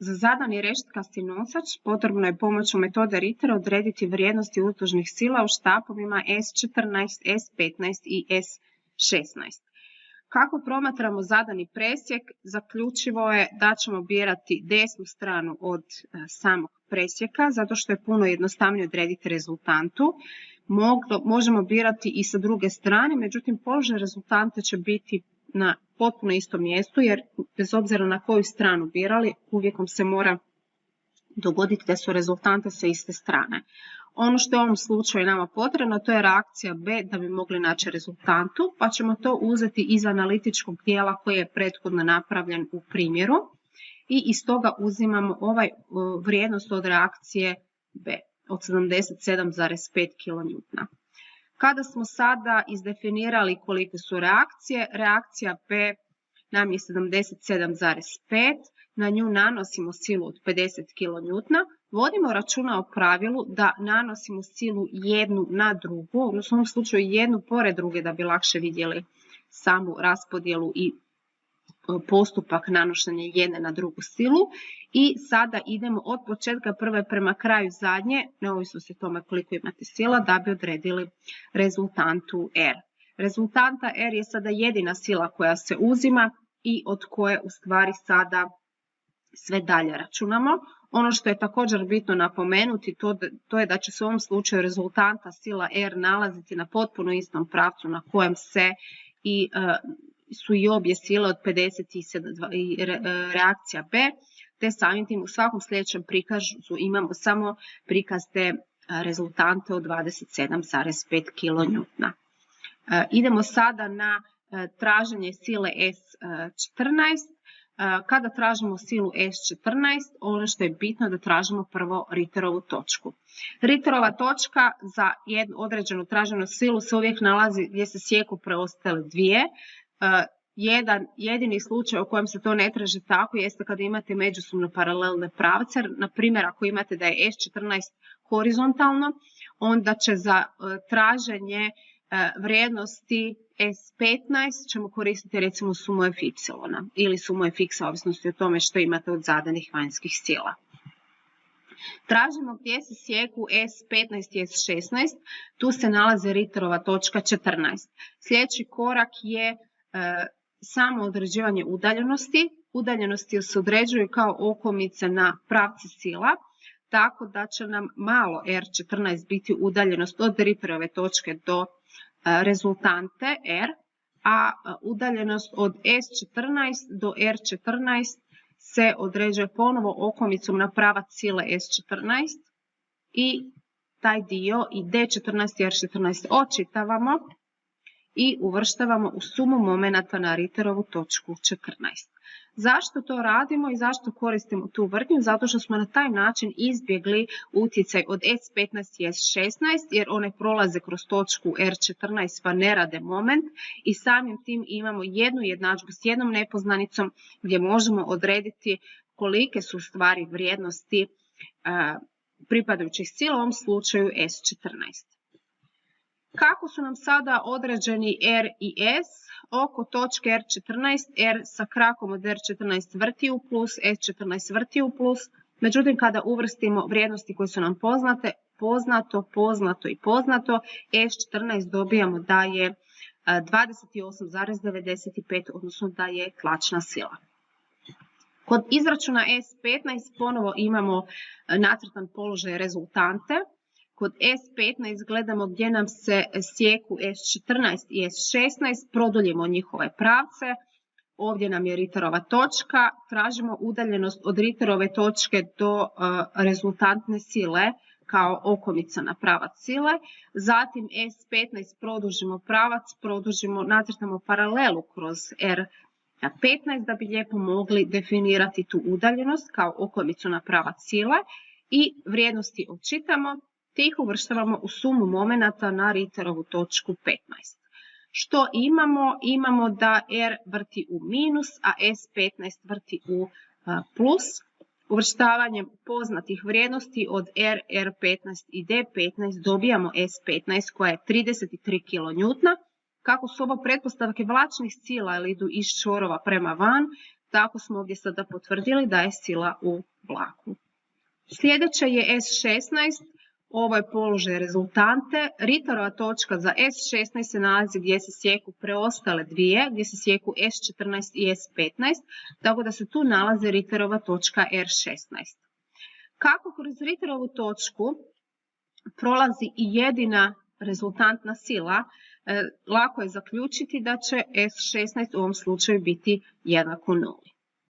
Za zadani rešetkasti nosač potrebno je pomoću metode Rittera odrediti vrijednosti usdužnih sila u štapovima S14, S15 i S16. Kako promatramo zadani presjek, zaključivo je da ćemo birati desnu stranu od samog presjeka, zato što je puno jednostavnije odrediti rezultantu. Možemo birati i sa druge strane, međutim položaj rezultanta će biti na potpuno istom mjestu, jer bez obzira na koju stranu birali, uvijek se mora dogoditi da su rezultante sa iste strane. Ono što je u ovom slučaju nama potrebno, to je reakcija B da bi mogli naći rezultantu, pa ćemo to uzeti iz analitičkog dijela koji je prethodno napravljen u primjeru i iz toga uzimamo vrijednost od reakcije B od 77,5 kN. Kada smo sada izdefinirali kolike su reakcije, reakcija B nam je 77,5, na nju nanosimo silu od 50 kN, vodimo računa o pravilu da nanosimo silu jednu na drugu, odnosno u ovom slučaju jednu pored druge da bi lakše vidjeli samu raspodjelu i postupak nanošenja jedne na drugu silu. I sada idemo od početka prve prema kraju zadnje, neovisno se tome koliko imate sila, da bi odredili rezultantu R. Rezultanta R je sada jedina sila koja se uzima i od koje u stvari sada sve dalje računamo. Ono što je također bitno napomenuti, to je da će se u ovom slučaju rezultanta sila R nalaziti na potpuno istom pravcu na kojem su i obje sile od 50 i reakcija B, te samim tim u svakom sljedećem prikazu imamo samo prikaz te rezultante od 27,5 kN. Idemo sada na traženje sile S14. Kada tražimo silu S14, ono što je bitno je da tražimo prvo Ritterovu točku. Ritterova točka za jednu određenu traženu silu se uvijek nalazi gdje se sjeku preostale dvije. Jedini slučaj u kojem se to ne traži tako jeste kada imate međusobno paralelne pravce. Na primjer, ako imate da je S14 horizontalno, onda će za traženje vrijednosti S15 ćemo koristiti recimo sumu f y ili sumu f x, ovisnosti o tome što imate od zadanih vanjskih sila. Tražimo gdje se sjeku S15 i S16, tu se nalazi Ritterova točka 14. Sljedeći korak je samo određivanje udaljenosti. Udaljenosti se određuju kao okomice na pravci sila, tako da će nam malo R14 biti udaljenost od Ritterove točke do rezultante R, a udaljenost od S14 do R14 se određuje ponovo okomicom na pravac sile S14 i taj dio i D14 i R14 očitavamo i uvrštavamo u sumu momenata na Ritterovu točku 14. Zašto to radimo i zašto koristimo tu vrtnju? Zato što smo na taj način izbjegli utjecaj od S15 i S16, jer one prolaze kroz točku R14 pa ne rade moment i samim tim imamo jednu jednadžbu s jednom nepoznanicom gdje možemo odrediti kolike su stvari vrijednosti pripadajućih sila, u ovom slučaju S14. Kako su nam sada određeni R i S? Oko točke R14, R sa krakom od R14 vrti u plus, S14 vrti u plus. Međutim, kada uvrstimo vrijednosti koje su nam poznate, poznato i poznato, S14 dobijamo da je 28,95, odnosno da je tlačna sila. Kod izračuna S15 ponovo imamo nacrtan položaj rezultante. Kod S15 gledamo gdje nam se sjeku S14 i S16, produljimo njihove pravce. Ovdje nam je Ritterova točka, tražimo udaljenost od Ritterove točke do rezultantne sile kao okomica na pravac sile. Zatim S15 produžimo pravac, nacrtamo paralelu kroz R15 da bi lijepo mogli definirati tu udaljenost kao okomicu na pravac sile i vrijednosti očitamo. Te ih uvrštavamo u sumu momenata na Ritterovu točku 15. Što imamo? Imamo da R vrti u minus, a S15 vrti u plus. Uvrštavanjem poznatih vrijednosti od R, R15 i D15 dobijamo S15 koja je 33 kN. Kako su ovo pretpostavke vlačnih sila ili idu iz čvorova prema van, Tako smo ovdje sada potvrdili da je sila u vlaku. Sljedeće je S16, ovo je položaj rezultante. Ritterova točka za S16 se nalazi gdje se sjeku preostale dvije, gdje se sjeku S14 i S15, tako da se tu nalazi Ritterova točka R16. Kako kroz Ritterovu točku prolazi i jedina rezultantna sila, lako je zaključiti da će S16 u ovom slučaju biti jednako nuli.